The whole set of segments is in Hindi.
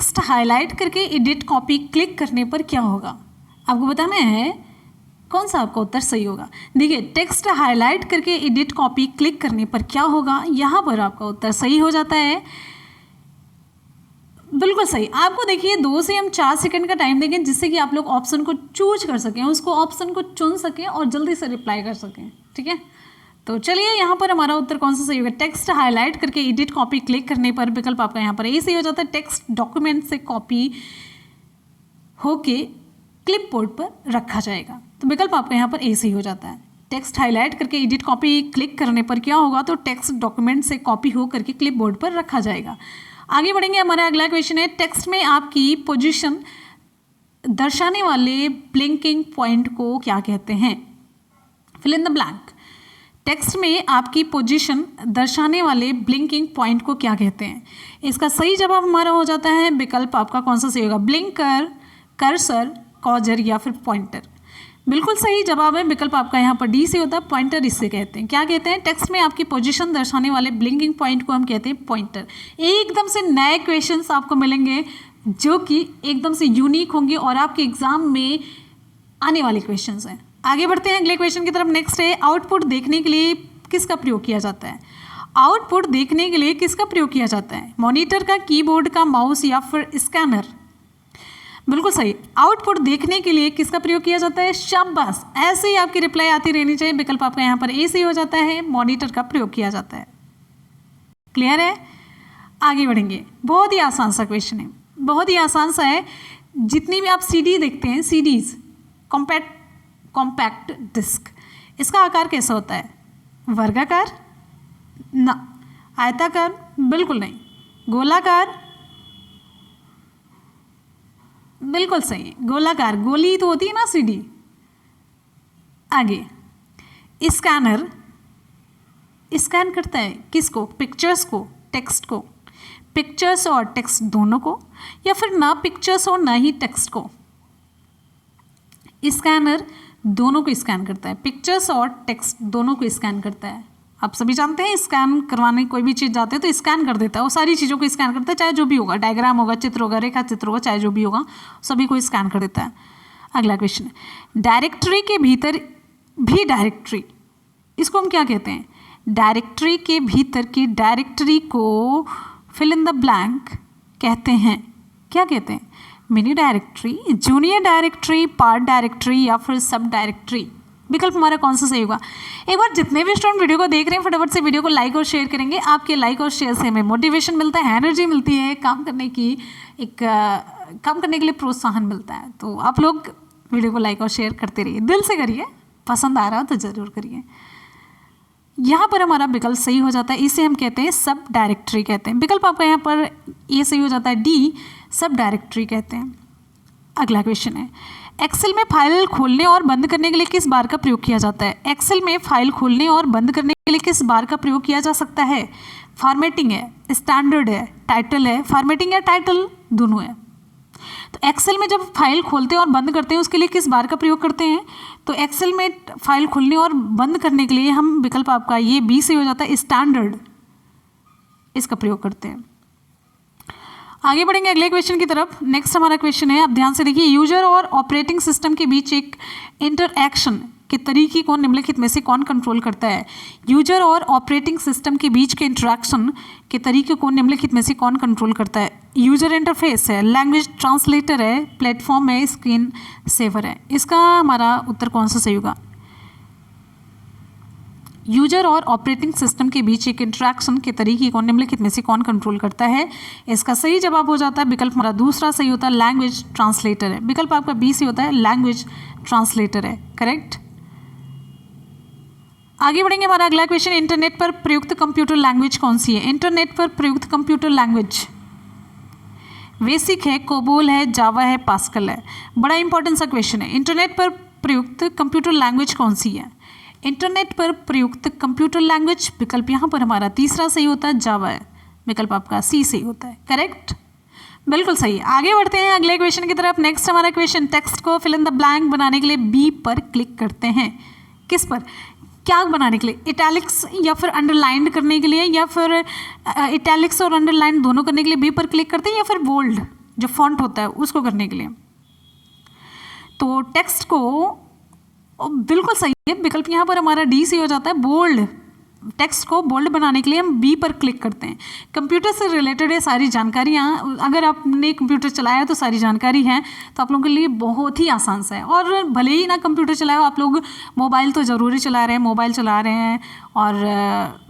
टेक्स्ट हाईलाइट करके एडिट कॉपी क्लिक करने पर क्या होगा? आपको बताना है कौन सा आपका उत्तर सही होगा। देखिए, टेक्स्ट हाईलाइट करके एडिट कॉपी क्लिक करने पर क्या होगा, यहाँ पर आपका उत्तर सही हो जाता है, बिल्कुल सही। आपको देखिए 2 से हम 4 सेकंड का टाइम देंगे जिससे कि आप लोग ऑप्शन को चूज कर सकें, उसको ऑप्शन को चुन सकें और जल्दी से रिप्लाई कर सकें। ठीक है, तो चलिए यहाँ पर हमारा उत्तर कौन सा सही होगा। टेक्स्ट हाईलाइट करके एडिट कॉपी क्लिक करने पर विकल्प आपका यहाँ पर ए सही हो जाता है। टेक्स्ट डॉक्यूमेंट से कॉपी होके क्लिपबोर्ड पर रखा जाएगा, तो विकल्प आपका यहाँ पर ए सही हो जाता है। टेक्स्ट हाईलाइट करके एडिट कॉपी क्लिक करने पर क्या होगा, तो टेक्स्ट डॉक्यूमेंट से कॉपी हो करके क्लिपबोर्ड पर रखा जाएगा। आगे बढ़ेंगे, हमारा अगला क्वेश्चन है, टेक्स्ट में आपकी पोजीशन दर्शाने वाले ब्लिंकिंग पॉइंट को क्या कहते हैं? Fill in the blank. Text में आपकी पोजीशन दर्शाने वाले ब्लिंकिंग पॉइंट को क्या कहते हैं? इसका सही जवाब हमारा हो जाता है विकल्प आपका कौन सा सही होगा, ब्लिंकर, कर्सर, कॉजर या फिर पॉइंटर। बिल्कुल सही जवाब है विकल्प आपका यहाँ पर डी से होता है, पॉइंटर इससे कहते हैं। क्या कहते हैं? टेक्स्ट में आपकी पोजीशन दर्शाने वाले ब्लिंकिंग पॉइंट को हम कहते हैं पॉइंटर। एकदम से नए क्वेश्चंस आपको मिलेंगे जो कि एकदम से यूनिक होंगे और आपके एग्जाम में आने वाले क्वेश्चंस हैं। आगे बढ़ते हैं अगले क्वेश्चन की तरफ। नेक्स्ट है, आउटपुट देखने के लिए किसका प्रयोग किया जाता है? आउटपुट देखने के लिए किसका प्रयोग किया जाता है? मॉनिटर का, कीबोर्ड का, माउस या फिर स्कैनर? बिल्कुल सही, आउटपुट देखने के लिए किसका प्रयोग किया जाता है? शाबाश, ऐसे ही आपकी रिप्लाई आती रहनी चाहिए। विकल्प आपका यहाँ पर ए सही हो जाता है, मॉनिटर का प्रयोग किया जाता है। क्लियर है? आगे बढ़ेंगे, बहुत ही आसान सा क्वेश्चन है, बहुत ही आसान सा है। जितनी भी आप सीडी देखते हैं, सीडीज, कॉम्पैक्ट डिस्क, इसका आकार कैसा होता है? वर्गाकार? ना। आयताकार? बिल्कुल नहीं। गोलाकार? बिल्कुल सही, गोलाकार, गोली तो होती है ना सीडी। आगे, स्कैनर स्कैन करता है किसको? पिक्चर्स को, टेक्स्ट को, पिक्चर्स और टेक्स्ट दोनों को, या फिर ना पिक्चर्स और ना ही टेक्स्ट को? स्कैनर दोनों को स्कैन करता है, पिक्चर्स और टेक्स्ट दोनों को स्कैन करता है। आप सभी जानते हैं स्कैन करवाने कोई भी चीज़ जाते हैं तो स्कैन कर देता है, वो सारी चीज़ों को स्कैन करता है, चाहे जो भी होगा, डायग्राम होगा, चित्र होगा, रेखा चित्र होगा, चाहे जो भी होगा, सभी को स्कैन कर देता है। अगला क्वेश्चन है, डायरेक्टरी के भीतर भी डायरेक्टरी, इसको हम क्या कहते हैं? डायरेक्टरी के भीतर की डायरेक्टरी को फिल इन द ब्लैंक कहते हैं। क्या कहते हैं? Mini directory, junior directory, part directory या फिर सब डायरेक्टरी? विकल्प हमारा कौन सा सही होगा? एक बार जितने भी स्टूडेंट वीडियो को देख रहे हैं फटाफट से वीडियो को लाइक और शेयर करेंगे। आपके लाइक और शेयर से हमें मोटिवेशन मिलता है, एनर्जी मिलती है, काम करने की काम करने के लिए प्रोत्साहन मिलता है। तो आप लोग वीडियो को लाइक और शेयर करते रहिए, दिल से करिए, पसंद आ रहा हो तो ज़रूर करिए। यहाँ पर हमारा विकल्प सही हो जाता है, इसे हम कहते हैं सब डायरेक्टरी कहते हैं। विकल्प आपका यहाँ पर ये सही हो जाता है, डी सब डायरेक्टरी कहते हैं। अगला क्वेश्चन है, एक्सेल में फाइल खोलने और बंद करने के लिए किस बार का प्रयोग किया जाता है? एक्सेल में फाइल खोलने और बंद करने के लिए किस बार का प्रयोग किया जा सकता है? फॉर्मेटिंग है, स्टैंडर्ड है, टाइटल है? फॉर्मेटिंग या टाइटल दोनों है। तो एक्सेल में जब फाइल खोलते हैं और बंद करते हैं उसके लिए किस बार का प्रयोग करते हैं? तो एक्सेल में फाइल खोलने और बंद करने के लिए हम, विकल्प आपका ये बी से हो जाता है, स्टैंडर्ड, इसका प्रयोग करते हैं। आगे बढ़ेंगे अगले क्वेश्चन की तरफ। नेक्स्ट हमारा क्वेश्चन है, आप ध्यान से देखिए, यूजर और ऑपरेटिंग सिस्टम के बीच एक इंटरएक्शन के तरीके को निम्नलिखित में से कौन कंट्रोल करता है? यूजर और ऑपरेटिंग सिस्टम के बीच के इंटरैक्शन के तरीके को निम्नलिखित में से कौन कंट्रोल करता है? यूजर इंटरफेस है, लैंग्वेज ट्रांसलेटर है, प्लेटफॉर्म है, स्क्रीन सेवर है? इसका हमारा उत्तर कौन सा सही होगा? यूजर और ऑपरेटिंग सिस्टम के बीच एक इंटरैक्शन के तरीके को निम्नलिखित में से कौन कंट्रोल करता है? इसका सही जवाब हो जाता है, विकल्प हमारा दूसरा सही होता है, लैंग्वेज ट्रांसलेटर है। विकल्प आपका बी से होता है, लैंग्वेज ट्रांसलेटर है, करेक्ट। आगे बढ़ेंगे, हमारा अगला क्वेश्चन, इंटरनेट पर प्रयुक्त कंप्यूटर लैंग्वेज कौन सी है? इंटरनेट पर प्रयुक्त कंप्यूटर लैंग्वेज बेसिक है, कोबोल है, जावा है, पास्कल है? बड़ा इंपॉर्टेंट सा क्वेश्चन है। इंटरनेट पर प्रयुक्त कंप्यूटर लैंग्वेज कौन सी है? इंटरनेट पर प्रयुक्त कंप्यूटर लैंग्वेज, विकल्प यहाँ पर हमारा तीसरा सही होता है, जावा है। विकल्प आपका सी सही होता है, करेक्ट, बिल्कुल सही। आगे बढ़ते हैं अगले क्वेश्चन की तरफ। नेक्स्ट हमारा क्वेश्चन, टेक्स्ट को फिल इन द ब्लैंक बनाने के लिए बी पर क्लिक करते हैं। किस पर? क्या बनाने के लिए? इटैलिक्स या फिर अंडरलाइन करने के लिए, या फिर इटैलिक्स और अंडरलाइन दोनों करने के लिए बी पर क्लिक करते हैं, या फिर बोल्ड जो फॉन्ट होता है उसको करने के लिए। तो टेक्स्ट को बिल्कुल सही है विकल्प यहाँ पर हमारा डी से हो जाता है। बोल्ड, टेक्स्ट को बोल्ड बनाने के लिए हम बी पर क्लिक करते हैं। कंप्यूटर से रिलेटेड है सारी जानकारियाँ, अगर आपने कंप्यूटर चलाया तो सारी जानकारी है, तो आप लोगों के लिए बहुत ही आसान सा है। और भले ही ना कंप्यूटर चलाया हो, आप लोग मोबाइल तो ज़रूरी चला रहे हैं, मोबाइल चला रहे हैं और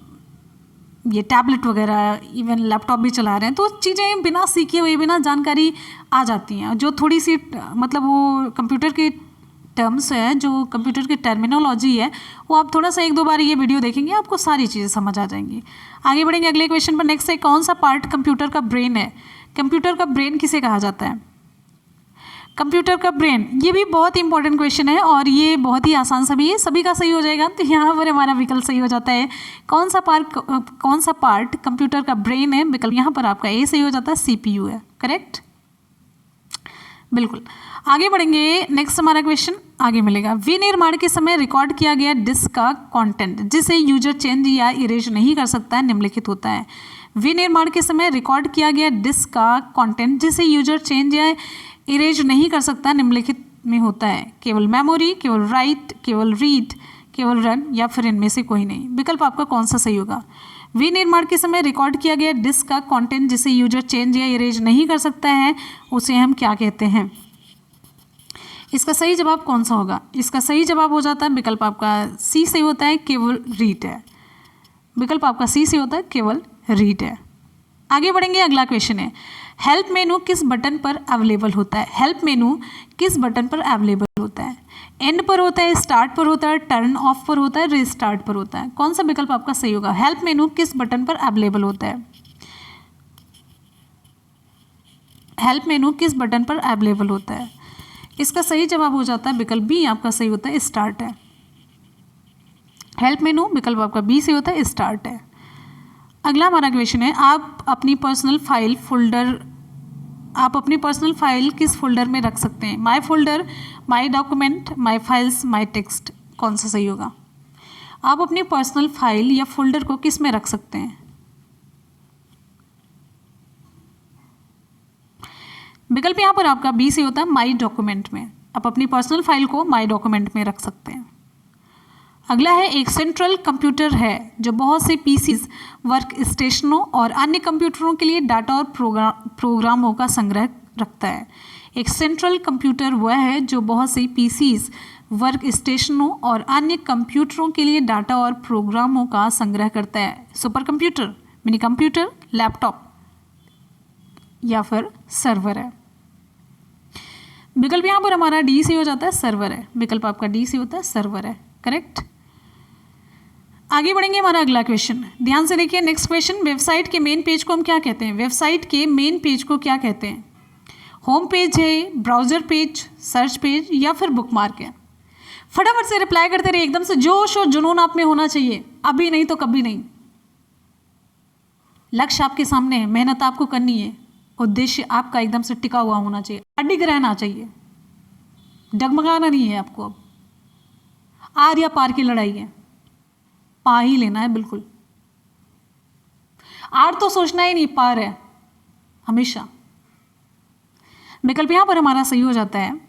ये टैबलेट वगैरह इवन लैपटॉप भी चला रहे हैं, तो चीज़ें बिना सीखे हुए बिना जानकारी आ जाती हैं। जो थोड़ी सी मतलब वो कंप्यूटर के टर्म्स है, जो कंप्यूटर की टर्मिनोलॉजी है, वो आप थोड़ा सा एक दो बार ये वीडियो देखेंगे आपको सारी चीज़ें समझ आ जाएंगी। आगे बढ़ेंगे अगले क्वेश्चन पर। नेक्स्ट है, कौन सा पार्ट कंप्यूटर का ब्रेन है? कंप्यूटर का ब्रेन किसे कहा जाता है? कंप्यूटर का ब्रेन, ये भी बहुत ही इंपॉर्टेंट क्वेश्चन है और ये बहुत ही आसान सा भी है, सभी का सही हो जाएगा। तो यहाँ पर हमारा विकल्प सही हो जाता है। कौन सा पार्ट कंप्यूटर का ब्रेन है? विकल्प यहाँ पर आपका ए सही हो जाता है, CPU है। करेक्ट, बिल्कुल। आगे बढ़ेंगे, नेक्स्ट हमारा क्वेश्चन आगे मिलेगा। विनिर्माण के समय रिकॉर्ड किया गया डिस्क का कंटेंट जिसे यूजर चेंज या इरेज नहीं कर सकता है निम्नलिखित होता है। विनिर्माण के समय रिकॉर्ड किया गया डिस्क का कंटेंट जिसे यूजर चेंज या इरेज नहीं कर सकता निम्नलिखित में होता है। केवल मेमोरी, केवल राइट, केवल रीड, केवल रन, या फिर इनमें से कोई नहीं। विकल्प आपका कौन सा सही होगा? विनिर्माण के समय रिकॉर्ड किया गया डिस्क का कंटेंट जिसे यूजर चेंज या इरेज नहीं कर सकता है उसे हम क्या कहते हैं? इसका सही जवाब कौन सा होगा? इसका सही जवाब हो जाता है विकल्प आपका सी से होता है, केवल रीड है। विकल्प आपका सी से होता है, केवल रीड है। आगे बढ़ेंगे, अगला क्वेश्चन है, हेल्प मेनू किस बटन पर अवेलेबल होता है? हेल्प मेनू किस बटन पर अवेलेबल होता है? एंड पर होता है, स्टार्ट पर होता है, टर्न ऑफ पर होता है, रिस्टार्ट पर होता है? कौन सा विकल्प आपका सही होगा? हेल्प मेनू किस बटन पर अवेलेबल होता है? हेल्प मेनू किस बटन पर अवेलेबल होता है? इसका सही जवाब हो जाता है विकल्प बी आपका सही होता है, स्टार्ट है। हेल्प मेनू विकल्प आपका बी से होता है, स्टार्ट है। अगला हमारा क्वेश्चन है, आप अपनी पर्सनल फाइल किस फोल्डर में रख सकते हैं? My folder, my document, my files, my text? कौन सा सही होगा? आप अपनी पर्सनल फाइल या फोल्डर को किस में रख सकते हैं? विकल्प यहाँ पर आपका बी से होता है, माय डॉक्यूमेंट में। आप अपनी पर्सनल फाइल को माय डॉक्यूमेंट में रख सकते हैं। अगला है, एक सेंट्रल कंप्यूटर है जो बहुत से पीसीज, वर्क स्टेशनों और अन्य कंप्यूटरों के लिए डाटा और प्रोग्रामों का संग्रह रखता है। एक सेंट्रल कंप्यूटर वह है जो बहुत से पीसीज, वर्क स्टेशनों और अन्य कंप्यूटरों के लिए डाटा और प्रोग्रामों का संग्रह करता है। Super computer, mini computer, laptop या फिर सर्वर है? विकल्प यहाँ पर हमारा डी से हो जाता है, सर्वर है। विकल्प आपका डी से होता है, सर्वर है। करेक्ट। आगे बढ़ेंगे, हमारा अगला क्वेश्चन ध्यान से देखिए। नेक्स्ट क्वेश्चन, वेबसाइट के मेन पेज को हम क्या कहते हैं? वेबसाइट के मेन पेज को क्या कहते हैं? होम पेज है, ब्राउजर पेज, सर्च पेज या फिर बुकमार्क है? फटाफट से रिप्लाई करते रहिए, एकदम से जोश और जुनून आप में होना चाहिए, अभी नहीं तो कभी नहीं। लक्ष्य आपके सामने है, मेहनत आपको करनी है, उद्देश्य आपका एकदम से टिका हुआ होना चाहिए, अडिग रहना चाहिए, डगमगाना नहीं है आपको। अब आर या पार की लड़ाई है, पा ही लेना है बिल्कुल। आर तो सोचना ही नहीं, पार है हमेशा। विकल्प यहां पर हमारा सही हो जाता है,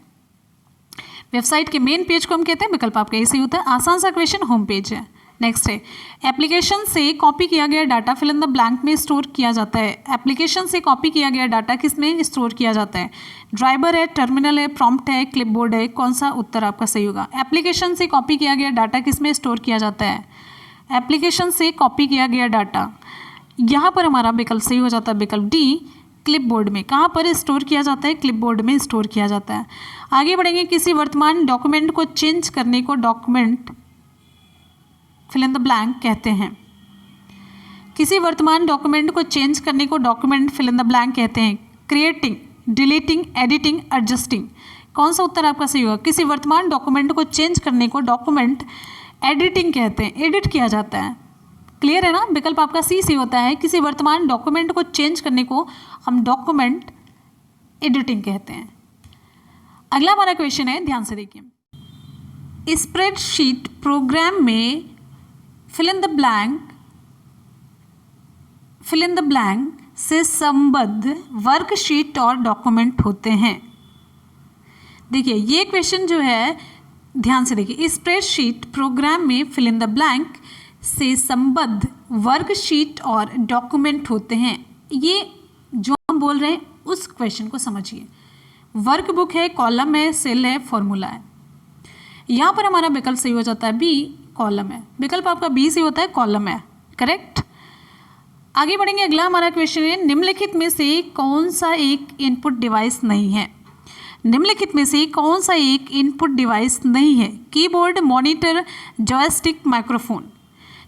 वेबसाइट के मेन पेज को हम कहते हैं, विकल्प आपका सही होता है। आसान सा क्वेश्चन, होम पेज है। नेक्स्ट है, एप्लीकेशन से कॉपी किया गया data fill in the blank में स्टोर किया जाता है। एप्लीकेशन से कॉपी किया गया डाटा किस में स्टोर किया जाता है? ड्राइवर है, टर्मिनल है, प्रॉम्प्ट है, क्लिपबोर्ड है? कौन सा उत्तर आपका सही होगा? एप्लीकेशन से कॉपी किया गया डाटा किस में स्टोर किया जाता है? एप्लीकेशन से कॉपी किया गया डाटा, यहाँ पर हमारा विकल्प सही हो जाता है, विकल्प डी, क्लिपबोर्ड में। कहाँ पर स्टोर किया जाता है? क्लिपबोर्ड में स्टोर किया जाता है। आगे बढ़ेंगे, किसी वर्तमान डॉक्यूमेंट को चेंज करने को document fill in the blank कहते हैं। किसी वर्तमान डॉक्यूमेंट को चेंज करने को document fill in the blank कहते हैं। Creating, deleting, editing, adjusting? कौन सा उत्तर आपका सही होगा? किसी वर्तमान डॉक्यूमेंट को चेंज करने को डॉक्यूमेंट एडिटिंग कहते हैं, एडिट किया जाता है। क्लियर है ना? विकल्प आपका सी से होता है, किसी वर्तमान डॉक्यूमेंट को चेंज करने को हम डॉक्यूमेंट एडिटिंग कहते हैं। अगला हमारा क्वेश्चन है, ध्यान से देखिए। स्प्रेडशीट प्रोग्राम में फिल इन द ब्लैंक से संबद्ध वर्कशीट और डॉक्यूमेंट होते हैं। देखिए ये क्वेश्चन जो है ध्यान से देखिए, स्प्रेडशीट प्रोग्राम में फिल इन द ब्लैंक से संबद्ध वर्कशीट और डॉक्यूमेंट होते हैं। ये जो हम बोल रहे हैं उस क्वेश्चन को समझिए। वर्कबुक है, कॉलम है, सेल है, फॉर्मूला है। यहाँ पर हमारा विकल्प सही हो जाता है बी, कॉलम है। विकल्प आपका बी सही होता है, कॉलम है, करेक्ट। आगे बढ़ेंगे, अगला हमारा क्वेश्चन है निम्नलिखित में से कौन सा एक इनपुट डिवाइस नहीं है। निम्नलिखित में से कौन सा एक इनपुट डिवाइस नहीं है। Keyboard, monitor, joystick, microphone.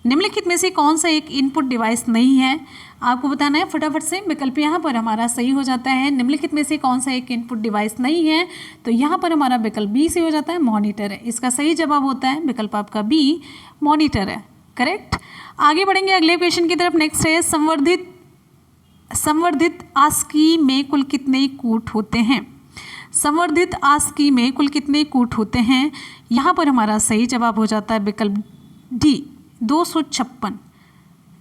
निम्नलिखित में से कौन सा एक इनपुट डिवाइस नहीं है, आपको बताना है फटाफट से। विकल्प यहाँ पर हमारा सही हो जाता है, निम्नलिखित में से कौन सा एक इनपुट डिवाइस नहीं है, तो यहाँ पर हमारा विकल्प बी से हो जाता है, मॉनिटर है। इसका सही जवाब होता है विकल्प आपका बी, मॉनिटर है, करेक्ट। आगे बढ़ेंगे अगले क्वेश्चन की तरफ। नेक्स्ट है संवर्धित आस्की में कुल कितने कूट होते हैं। संवर्धित आस्की में कुल कितने कूट होते हैं, यहाँ पर हमारा सही जवाब हो जाता है विकल्प डी, 256।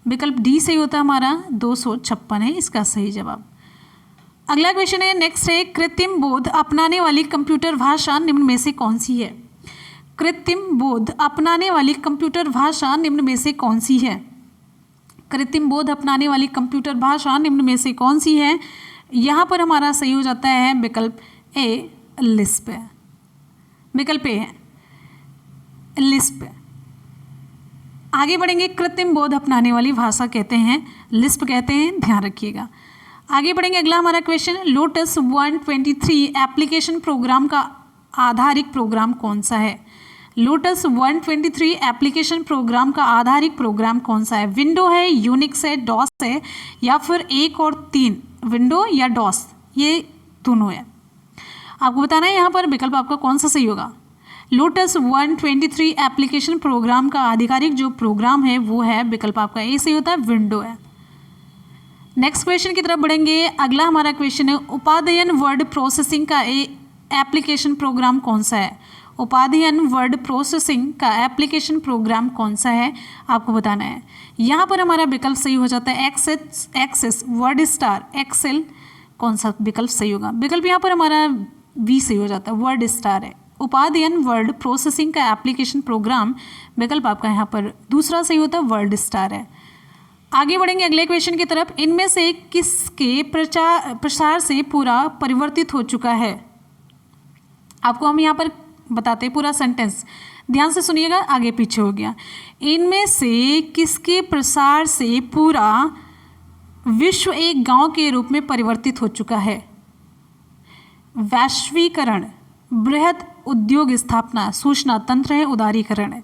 विकल्प डी सही होता है हमारा, 256 है इसका सही जवाब। अगला क्वेश्चन है, नेक्स्ट है कृत्रिम बोध अपनाने वाली कंप्यूटर भाषा निम्न में से कौन सी है। कृत्रिम बोध अपनाने वाली कंप्यूटर भाषा निम्न में से कौन सी है। कृत्रिम बोध अपनाने वाली कंप्यूटर भाषा निम्न में से कौन सी है, यहाँ पर हमारा सही हो जाता है विकल्प ए, लिस्प है। विकल्प ए है, लिस्प है। आगे बढ़ेंगे, कृत्रिम बोध अपनाने वाली भाषा कहते हैं, लिस्प कहते हैं, ध्यान रखिएगा। आगे बढ़ेंगे, अगला हमारा क्वेश्चन, लोटस 123 एप्लीकेशन प्रोग्राम का आधारिक प्रोग्राम कौन सा है। लोटस 123 एप्लीकेशन प्रोग्राम का आधारिक प्रोग्राम कौन सा है। विंडो है, यूनिक्स है, डॉस है, या फिर 1 और 3, विंडो या डॉस, ये दोनों है। आपको बताना है यहाँ पर विकल्प आपका कौन सा सही होगा। लोटस 123 एप्लीकेशन प्रोग्राम का आधिकारिक जो प्रोग्राम है वो है विकल्प आपका ए सही होता है, विंडो है। नेक्स्ट क्वेश्चन की तरफ बढ़ेंगे। अगला हमारा क्वेश्चन है, उपाध्ययन वर्ड प्रोसेसिंग का एप्लीकेशन प्रोग्राम कौन सा है। उपाध्ययन वर्ड प्रोसेसिंग का एप्लीकेशन प्रोग्राम कौन सा है, आपको बताना है। यहाँ पर हमारा विकल्प सही हो जाता है एक्सेस, वर्ड स्टार, एक्सेल, कौन सा विकल्प सही होगा। विकल्प यहाँ पर हमारा बी सही हो जाता है, वर्ड स्टार है। उपाध्ययन वर्ड प्रोसेसिंग का एप्लीकेशन प्रोग्राम, विकल्प आपका यहाँ पर दूसरा सही होता है, वर्ड स्टार है। आगे बढ़ेंगे अगले क्वेश्चन की तरफ। इनमें से किसके प्रसार से पूरा परिवर्तित हो चुका है। आपको हम यहाँ पर बताते हैं पूरा सेंटेंस, ध्यान से सुनिएगा, आगे पीछे हो गया। इनमें से किसके प्रसार से पूरा विश्व एक गांव के रूप में परिवर्तित हो चुका है। वैश्वीकरण, बृहद उद्योग स्थापना, सूचना तंत्र है, उदारीकरण है।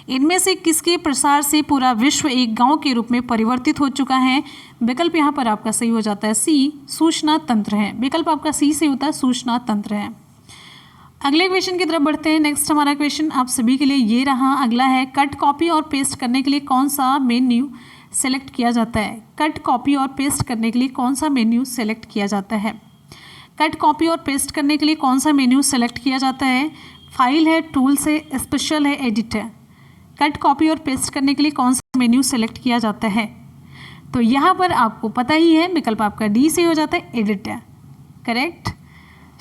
इनमें से किसके प्रसार से पूरा विश्व एक गांव के रूप में परिवर्तित हो चुका है। विकल्प यहाँ पर आपका सही हो जाता है सी, सूचना तंत्र है। विकल्प आपका सी से होता है, सूचना तंत्र है। अगले क्वेश्चन की तरफ बढ़ते हैं। नेक्स्ट हमारा क्वेश्चन आप सभी के लिए ये रहा। अगला है, कट, कॉपी और पेस्ट करने के लिए कौन सा मेन्यू सेलेक्ट किया जाता है। कट, कॉपी और पेस्ट करने के लिए कौन सा मेन्यू सेलेक्ट किया जाता है। कट, कॉपी और पेस्ट करने के लिए कौन सा मेन्यू सेलेक्ट किया जाता है। फाइल है, टूल्स है, स्पेशल है, एडिट है। कट, कॉपी और पेस्ट करने के लिए कौन सा मेन्यू सेलेक्ट किया जाता है, तो यहाँ पर आपको पता ही है, विकल्प आपका डी से हो जाता है, एडिट है, करेक्ट।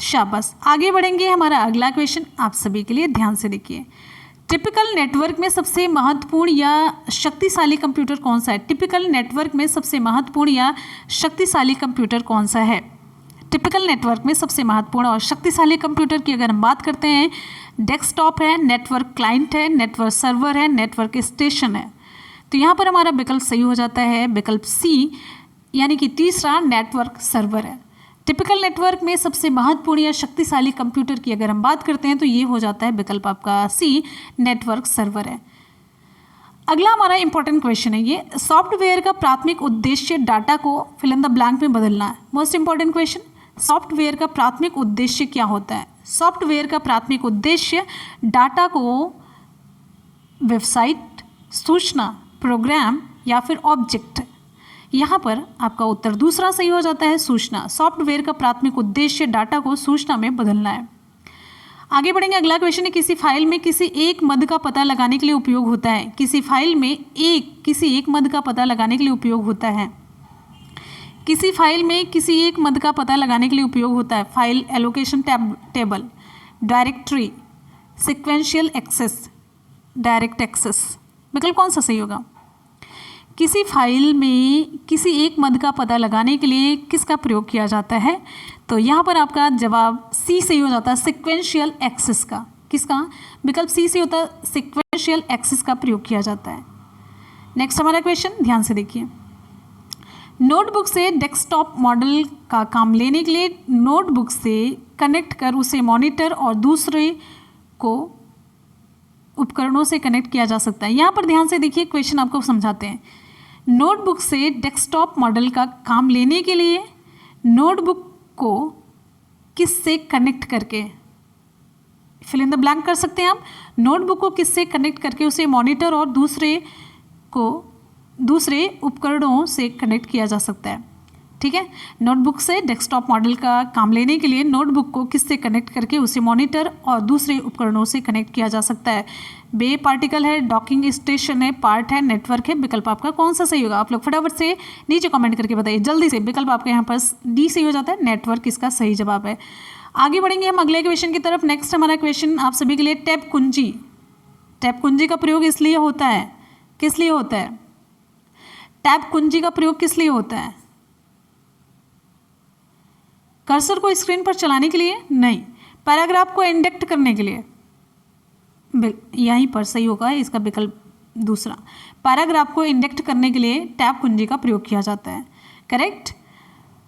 शाबाश। आगे बढ़ेंगे, हमारा अगला क्वेश्चन आप सभी के लिए ध्यान से देखिए। टिपिकल नेटवर्क में सबसे महत्वपूर्ण या शक्तिशाली कंप्यूटर कौन सा है। टिपिकल नेटवर्क में सबसे महत्वपूर्ण या शक्तिशाली कंप्यूटर कौन सा है। टिपिकल नेटवर्क में सबसे महत्वपूर्ण और शक्तिशाली कंप्यूटर की अगर हम बात करते हैं, डेस्कटॉप है, नेटवर्क क्लाइंट है, नेटवर्क सर्वर है, नेटवर्क स्टेशन है। तो यहाँ पर हमारा विकल्प सही हो जाता है विकल्प सी, यानी कि तीसरा नेटवर्क सर्वर है। टिपिकल नेटवर्क में सबसे महत्वपूर्ण या शक्तिशाली कंप्यूटर की अगर हम बात करते हैं तो ये हो जाता है विकल्प आपका सी, नेटवर्क सर्वर है। अगला हमारा इंपॉर्टेंट क्वेश्चन है ये, सॉफ्टवेयर का प्राथमिक उद्देश्य डाटा को फिल इन द ब्लैंक में बदलना है। मोस्ट इंपॉर्टेंट क्वेश्चन, सॉफ्टवेयर का प्राथमिक उद्देश्य क्या होता है। सॉफ्टवेयर का प्राथमिक उद्देश्य डाटा को वेबसाइट, सूचना, प्रोग्राम या फिर ऑब्जेक्ट। यहाँ पर आपका उत्तर दूसरा सही हो जाता है, सूचना। सॉफ्टवेयर का प्राथमिक उद्देश्य डाटा को सूचना में बदलना है। आगे बढ़ेंगे, अगला क्वेश्चन है, किसी फाइल में किसी एक मद का पता लगाने के लिए उपयोग होता है। किसी फाइल में किसी एक मद का पता लगाने के लिए उपयोग होता है। किसी फाइल में किसी एक मद का पता लगाने के लिए उपयोग होता है। File allocation table, directory, sequential access, direct access. विकल्प कौन सा सही होगा? किसी फाइल में किसी एक मद का पता लगाने के लिए किसका प्रयोग किया जाता है? तो यहाँ पर आपका जवाब सी सही हो जाता है, सिक्वेंशियल एक्सेस का। किसका? विकल्प सी से होता है, सिक्वेंशियल एक्सेस का प्रयोग किया जाता है। नेक्स्ट हमारा क्वेश्चन ध्यान से देखिए। नोटबुक से डेस्कटॉप मॉडल का काम लेने के लिए नोटबुक से कनेक्ट कर उसे मॉनिटर और दूसरे को उपकरणों से कनेक्ट किया जा सकता है। यहाँ पर ध्यान से देखिए, क्वेश्चन आपको समझाते हैं। नोटबुक से डेस्कटॉप मॉडल का काम लेने के लिए नोटबुक को किससे कनेक्ट करके, फिल इन द ब्लैंक कर सकते हैं आप। नोटबुक को किससे कनेक्ट करके उसे मॉनिटर और दूसरे उपकरणों से कनेक्ट किया जा सकता है। ठीक है, नोटबुक से डेस्कटॉप मॉडल का काम लेने के लिए नोटबुक को किससे कनेक्ट करके उसे मॉनिटर और दूसरे उपकरणों से कनेक्ट किया जा सकता है। बे पार्टिकल है, डॉकिंग स्टेशन है, पार्ट है, नेटवर्क है। विकल्प आपका कौन सा सही होगा? आप लोग फटाफट से नीचे कमेंट करके बताइए जल्दी से। विकल्प आपके यहाँ पर डी सही हो जाता है, नेटवर्क इसका सही जवाब है। आगे बढ़ेंगे हम अगले क्वेश्चन की तरफ। नेक्स्ट हमारा क्वेश्चन आप सभी के लिए टैब कुंजी। टैब कुंजी का प्रयोग इसलिए होता है, किस लिए होता है? टैब कुंजी का प्रयोग किस लिए होता है? कर्सर को स्क्रीन पर चलाने के लिए नहीं, पैराग्राफ को इंडेक्ट करने के लिए। यहीं पर सही होगा इसका विकल्प दूसरा, पैराग्राफ को इंडेक्ट करने के लिए टैब कुंजी का प्रयोग किया जाता है। करेक्ट।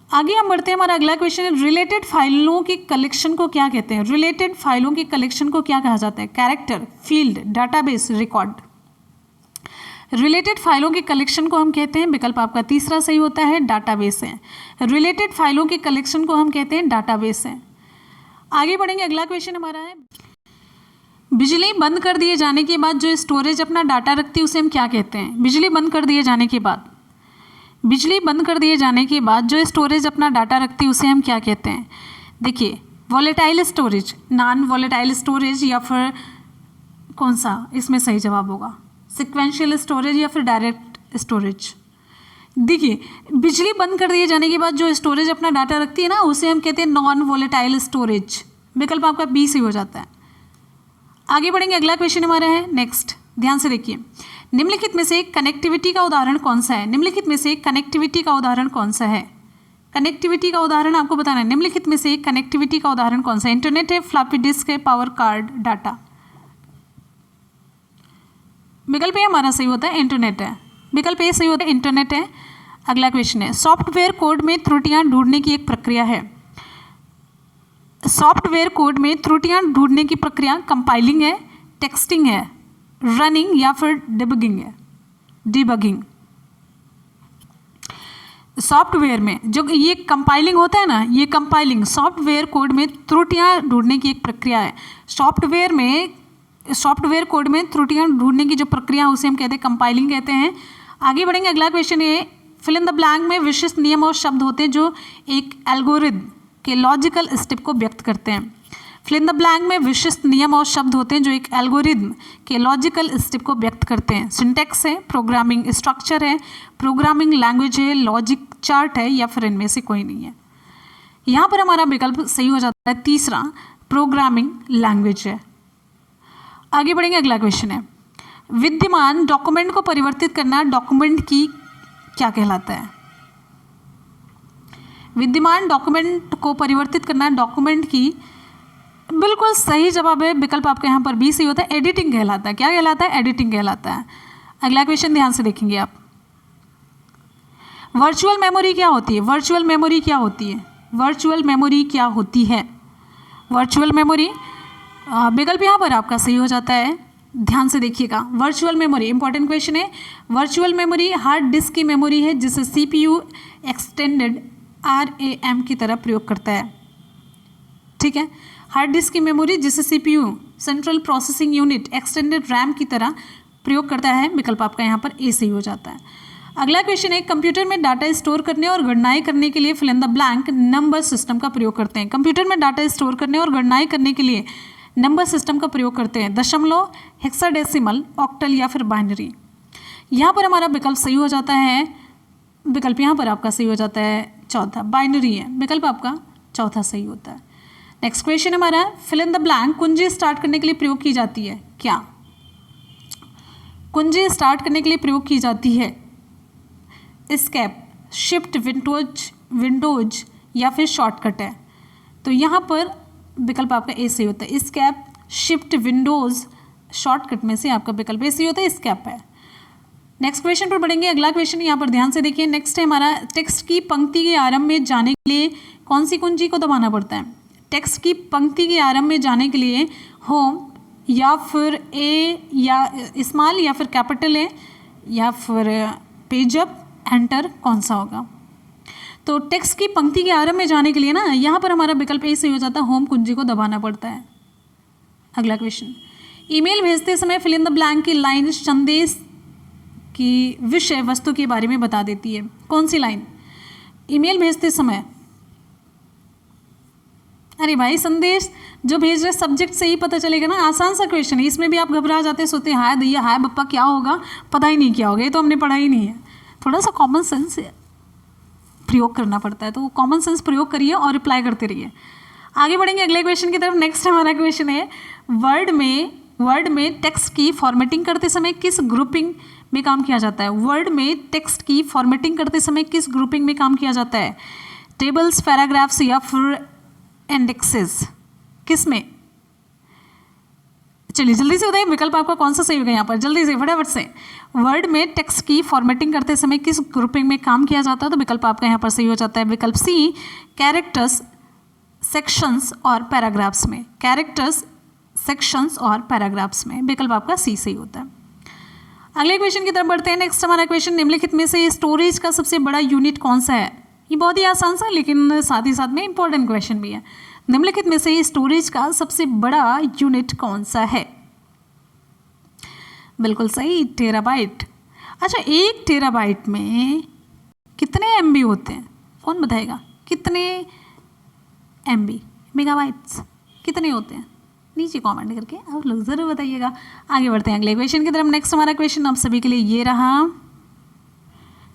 आगे हम बढ़ते हैं। हमारा अगला क्वेश्चन है, रिलेटेड फाइलों की कलेक्शन को क्या कहते हैं? रिलेटेड फाइलों की कलेक्शन को क्या कहा जाता है? Character, field, database, record. Related फाइलों की कलेक्शन को हम कहते हैं, विकल्प आपका तीसरा सही होता है, डाटाबेस है। रिलेटेड फाइलों के कलेक्शन को हम कहते हैं डाटाबेस है। आगे बढ़ेंगे। अगला क्वेश्चन हमारा है, बिजली बंद कर दिए जाने के बाद जो स्टोरेज अपना डाटा रखती है उसे हम क्या कहते हैं? बिजली बंद कर दिए जाने के बाद, बिजली बंद कर दिए जाने के बाद जो स्टोरेज अपना डाटा रखती है उसे हम क्या कहते हैं? देखिए, volatile storage, non volatile storage, या फिर कौन सा इसमें सही जवाब होगा? सिक्वेंशियल स्टोरेज या फिर डायरेक्ट स्टोरेज। देखिए, बिजली बंद कर दिए जाने के बाद जो स्टोरेज अपना डाटा रखती है ना उसे हम कहते हैं नॉन वॉलेटाइल स्टोरेज। विकल्प आपका बी से हो जाता है। आगे बढ़ेंगे। अगला क्वेश्चन हमारा है नेक्स्ट, ध्यान से देखिए। निम्नलिखित में से कनेक्टिविटी का उदाहरण कौन सा है? निम्नलिखित में से कनेक्टिविटी का उदाहरण कौन सा है? कनेक्टिविटी का उदाहरण आपको बताना है। निम्नलिखित में से कनेक्टिविटी का उदाहरण कौन सा है? इंटरनेट है, फ्लॉपी डिस्क है, पावर कार्ड, डाटा। विकल्प ए हमारा सही होता है, इंटरनेट है। विकल्प ए सही होता है, इंटरनेट है। अगला क्वेश्चन है, सॉफ्टवेयर कोड में त्रुटियां ढूंढने की एक प्रक्रिया है। सॉफ्टवेयर कोड में त्रुटियां ढूंढने की प्रक्रिया कंपाइलिंग है, टेक्स्टिंग है, रनिंग या फिर डिबगिंग है? डिबगिंग। सॉफ्टवेयर में जो ये कंपाइलिंग होता है ना, ये कंपाइलिंग सॉफ्टवेयर कोड में त्रुटियां ढूंढने की एक प्रक्रिया है। सॉफ्टवेयर कोड में त्रुटियां ढूंढने की जो प्रक्रिया उसे हम कहते हैं कंपाइलिंग कहते हैं। आगे बढ़ेंगे। अगला क्वेश्चन है, फिल इन द ब्लैंक में विशिष्ट नियम और शब्द होते हैं जो एक एल्गोरिथम के लॉजिकल स्टेप को व्यक्त करते हैं। फिल इन द ब्लैंक में विशिष्ट नियम और शब्द होते हैं जो एक एल्गोरिथम के लॉजिकल स्टेप को व्यक्त करते हैं। सिंटैक्स है, प्रोग्रामिंग स्ट्रक्चर है, प्रोग्रामिंग लैंग्वेज है, लॉजिक चार्ट है, या फिर इनमें से कोई नहीं है। यहाँ पर हमारा विकल्प सही हो जाता है तीसरा, प्रोग्रामिंग लैंग्वेज है। आगे बढ़ेंगे। अगला क्वेश्चन है, विद्यमान डॉक्यूमेंट को परिवर्तित करना डॉक्यूमेंट की क्या कहलाता है? विद्यमान डॉक्यूमेंट को परिवर्तित करना डॉक्यूमेंट की, बिल्कुल सही जवाब है। विकल्प आपके यहाँ पर बी सही होता है, एडिटिंग कहलाता है। क्या कहलाता है? एडिटिंग कहलाता है। अगला क्वेश्चन ध्यान से देखेंगे आप, वर्चुअल मेमोरी क्या होती है? वर्चुअल मेमोरी क्या होती है? वर्चुअल मेमोरी क्या होती है? वर्चुअल मेमोरी, विकल्प यहाँ पर आपका सही हो जाता है। ध्यान से देखिएगा, वर्चुअल मेमोरी इंपॉर्टेंट क्वेश्चन है। वर्चुअल मेमोरी हार्ड डिस्क की मेमोरी है जिसे CPU एक्सटेंडेड RAM की तरह प्रयोग करता है। ठीक है, हार्ड डिस्क की मेमोरी जिसे CPU central processing unit extended RAM की तरह प्रयोग करता है। विकल्प आपका यहाँ पर ए सही हो जाता है। अगला क्वेश्चन है, कंप्यूटर में डाटा स्टोर करने और गणनाएं करने के लिए fill in the blank number system का प्रयोग करते हैं। कंप्यूटर में डाटा स्टोर करने और गणनाएं करने के लिए नंबर सिस्टम का प्रयोग करते हैं। दशमलव, हेक्साडेसिमल, ऑक्टल या फिर बाइनरी। यहाँ पर हमारा विकल्प सही हो जाता है विकल्प यहाँ पर आपका सही हो जाता है चौथा, बाइनरी है, विकल्प आपका चौथा सही होता है। नेक्स्ट क्वेश्चन हमारा फिल इन द ब्लैंक, कुंजी स्टार्ट करने के लिए प्रयोग की जाती है क्या? कुंजी स्टार्ट करने के लिए प्रयोग की जाती है एस्केप, शिफ्ट, विंडोज या फिर शॉर्टकट है। तो यहाँ पर विकल्प आपका ए सही होता है, एस्केप, शिफ्ट, विंडोज, शॉर्टकट में से आपका विकल्प ए सही होता है, एस्केप है। नेक्स्ट क्वेश्चन पर बढ़ेंगे। अगला क्वेश्चन यहाँ पर ध्यान से देखिए। नेक्स्ट है हमारा टेक्स्ट की पंक्ति के आरंभ में जाने के लिए कौन सी कुंजी को दबाना पड़ता है? टेक्स्ट की पंक्ति के आरंभ में जाने के लिए होम या फिर ए या स्मॉल या फिर कैपिटल ए या फिर पेज अप, एंटर, कौन सा होगा? तो टेक्स्ट की पंक्ति के आरंभ में जाने के लिए ना यहाँ पर हमारा विकल्प ए सही हो जाता है, होम कुंजी को दबाना पड़ता है। अगला क्वेश्चन, ईमेल भेजते समय फिल इन द ब्लैंक की लाइन संदेश की विषय वस्तु के बारे में बता देती है। कौन सी लाइन? ईमेल भेजते समय, अरे भाई संदेश जो भेज रहे सब्जेक्ट से ही पता चलेगा ना, आसान सा क्वेश्चन है। इसमें भी आप घबरा जाते हैं, सोते हैं हाय दैया हाय बप्पा क्या होगा, पता ही नहीं क्या होगा, ये तो हमने पढ़ा ही नहीं है। थोड़ा सा कॉमन सेंस प्रयोग करना पड़ता है, तो कॉमन सेंस प्रयोग करिए और रिप्लाई करते रहिए। आगे बढ़ेंगे अगले क्वेश्चन की तरफ। नेक्स्ट हमारा क्वेश्चन है वर्ड में टेक्स्ट की फॉर्मेटिंग करते समय किस ग्रुपिंग में काम किया जाता है? वर्ड में टेक्स्ट की फॉर्मेटिंग करते समय किस ग्रुपिंग में काम किया जाता है? टेबल्स, पैराग्राफ्स या फिर इंडेक्सेस, किस में? चलिए जल्दी से बताइए विकल्प आपका कौन सा सही होगा यहाँ पर, जल्दी से फटाफट से। वर्ड में टेक्स्ट की फॉर्मेटिंग करते समय किस ग्रुपिंग में काम किया जाता है? तो विकल्प आपका यहाँ पर सही हो जाता है विकल्प सी, कैरेक्टर्स, सेक्शंस और पैराग्राफ्स में। कैरेक्टर्स, सेक्शंस और पैराग्राफ्स में, विकल्प आपका सी सही होता है। अगले क्वेश्चन की तरफ बढ़ते हैं। नेक्स्ट हमारा क्वेश्चन, निम्नलिखित में से स्टोरेज का सबसे बड़ा यूनिट कौन सा है? ये बहुत ही आसान सा लेकिन साथ ही साथ में इंपॉर्टेंट क्वेश्चन भी है। निम्नलिखित में से स्टोरेज का सबसे बड़ा यूनिट कौन सा है? बिल्कुल सही, टेराबाइट। अच्छा, 1 टेराबाइट में कितने एमबी होते हैं? कौन बताएगा? कितने एमबी, मेगाबाइट्स कितने होते हैं? नीचे कमेंट करके आप लोग जरूर बताइएगा। आगे बढ़ते हैं अगले क्वेश्चन की तरफ। नेक्स्ट हमारा क्वेश्चन आप सभी के लिए ये रहा,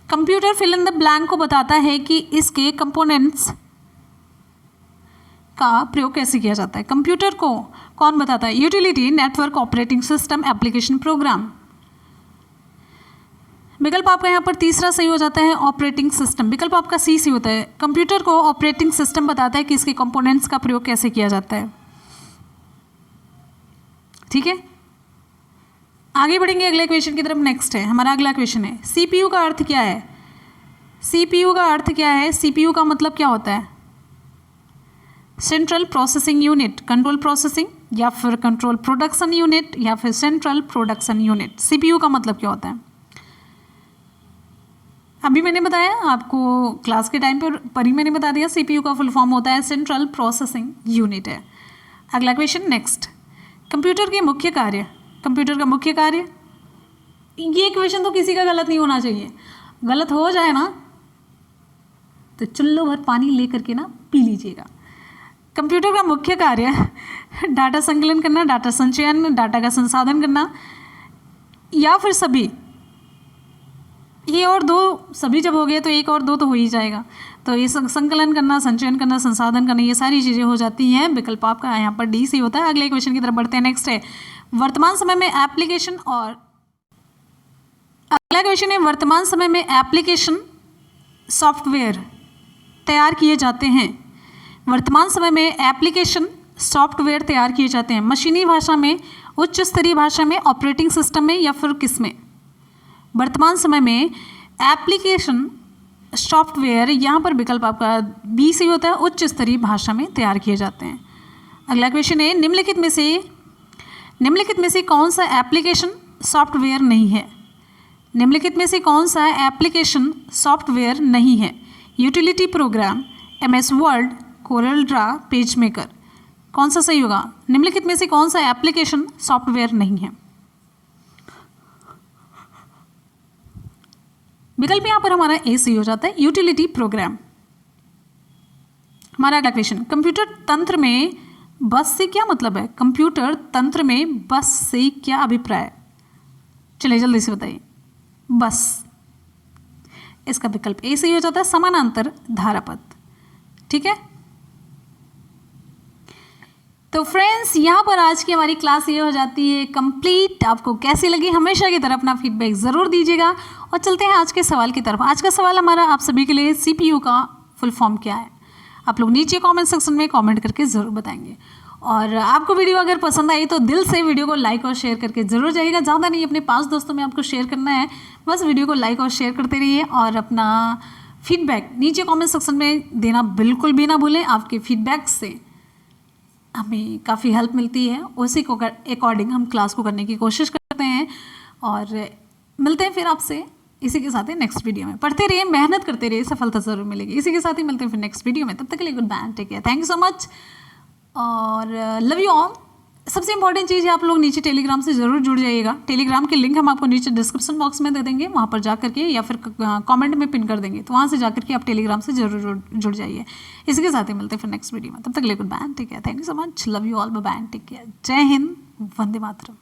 computer fill in the blank को बताता है कि इसके कंपोनेंट्स का प्रयोग कैसे किया जाता है? कंप्यूटर को कौन बताता है? Utility, network, operating system, application, program. विकल्प आपका यहाँ पर तीसरा सही हो जाता है, ऑपरेटिंग सिस्टम। विकल्प आपका सी सही होता है, कंप्यूटर को ऑपरेटिंग सिस्टम बताता है कि इसके कंपोनेंट्स का प्रयोग कैसे किया जाता है। ठीक है, आगे बढ़ेंगे अगले क्वेश्चन की तरफ। नेक्स्ट है हमारा अगला क्वेश्चन है, सीपीयू का अर्थ क्या है? सीपीयू का अर्थ क्या है? सीपीयू का मतलब क्या होता है? Central processing unit, control processing या फिर कंट्रोल प्रोडक्शन यूनिट या फिर सेंट्रल प्रोडक्शन यूनिट। सीपीयू का मतलब क्या होता है? अभी मैंने बताया आपको क्लास के टाइम पर ही मैंने बता दिया, सीपीयू का फुल फॉर्म होता है सेंट्रल प्रोसेसिंग यूनिट है। अगला क्वेश्चन नेक्स्ट, कंप्यूटर के मुख्य कार्य। कंप्यूटर का मुख्य कार्य, ये क्वेश्चन तो किसी का गलत नहीं होना चाहिए, गलत हो जाए ना तो चुल्लो भर पानी लेकर के ना पी लीजिएगा। कंप्यूटर का मुख्य कार्य डाटा संकलन करना, डाटा संचयन, डाटा का संसाधन करना या फिर सभी। ये और दो सभी जब हो गए तो एक और दो तो हो ही जाएगा, तो ये संकलन करना, संचयन करना, संसाधन करना, ये सारी चीज़ें हो जाती हैं। विकल्प आपका यहाँ पर डी से होता है। अगले क्वेश्चन की तरफ बढ़ते हैं। नेक्स्ट है वर्तमान समय में एप्लीकेशन और अगला क्वेश्चन है वर्तमान समय में एप्लीकेशन सॉफ्टवेयर तैयार किए जाते हैं। वर्तमान समय में एप्लीकेशन सॉफ्टवेयर तैयार किए जाते हैं मशीनी भाषा में, उच्च स्तरीय भाषा में, ऑपरेटिंग सिस्टम में या फिर किस में? वर्तमान समय में एप्लीकेशन सॉफ्टवेयर, यहाँ पर विकल्प आपका बी से होता है, उच्च स्तरीय भाषा में तैयार किए जाते हैं। अगला क्वेश्चन है निम्नलिखित में से कौन सा एप्लीकेशन सॉफ्टवेयर नहीं है? निम्नलिखित में से कौन सा एप्लीकेशन सॉफ्टवेयर नहीं है? Utility programme, MS word, Corel Draw, page maker. कौन सा सही होगा? निम्नलिखित में से कौन सा एप्लीकेशन सॉफ्टवेयर नहीं है? विकल्प यहाँ पर हमारा ए सही हो जाता है, यूटिलिटी प्रोग्राम। हमारा अगला क्वेश्चन, कंप्यूटर तंत्र में बस से क्या मतलब है? कंप्यूटर तंत्र में बस से क्या अभिप्राय? चलिए जल्दी से बताइए। बस इसका विकल्प ए सही हो जाता है, समानांतर धारापथ। ठीक है, तो फ्रेंड्स यहाँ पर आज की हमारी क्लास ये हो जाती है कंप्लीट। आपको कैसी लगी हमेशा की तरह अपना फीडबैक ज़रूर दीजिएगा। और चलते हैं आज के सवाल की तरफ। आज का सवाल हमारा आप सभी के लिए CPU का फुल फॉर्म क्या है, आप लोग नीचे कमेंट सेक्शन में कमेंट करके ज़रूर बताएंगे। और आपको वीडियो अगर पसंद आई तो दिल से वीडियो को लाइक और शेयर करके ज़रूर जाइएगा। ज़्यादा नहीं, अपने 5 दोस्तों में आपको शेयर करना है, बस वीडियो को लाइक और शेयर करते रहिए। और अपना फीडबैक नीचे कमेंट सेक्शन में देना बिल्कुल भी ना भूलें। आपके फीडबैक से हमें काफ़ी हेल्प मिलती है, उसी को अकॉर्डिंग हम क्लास को करने की कोशिश करते हैं। और मिलते हैं फिर आपसे इसी के साथ ही नेक्स्ट वीडियो में। पढ़ते रहिए, मेहनत करते रहिए, सफलता ज़रूर मिलेगी। इसी के साथ ही मिलते हैं फिर नेक्स्ट वीडियो में। तब तक के लिए goodbye, take care, thank you so much और लव यू ऑल। सबसे इंपॉर्टेंट चीज़ है, आप लोग नीचे टेलीग्राम से ज़रूर जुड़ जाइएगा। टेलीग्राम की लिंक हम आपको नीचे डिस्क्रिप्शन बॉक्स में दे देंगे, वहाँ पर जा करके या फिर कमेंट में पिन कर देंगे, तो वहाँ से जा करके आप टेलीग्राम से जरूर जुड़ जाइए। इसी के साथ ही मिलते हैं फिर नेक्स्ट वीडियो में। तब तक के लिए goodbye, take care, thank you so much, love you all, bye bye, take care, जय हिंद, वंदे मातरम।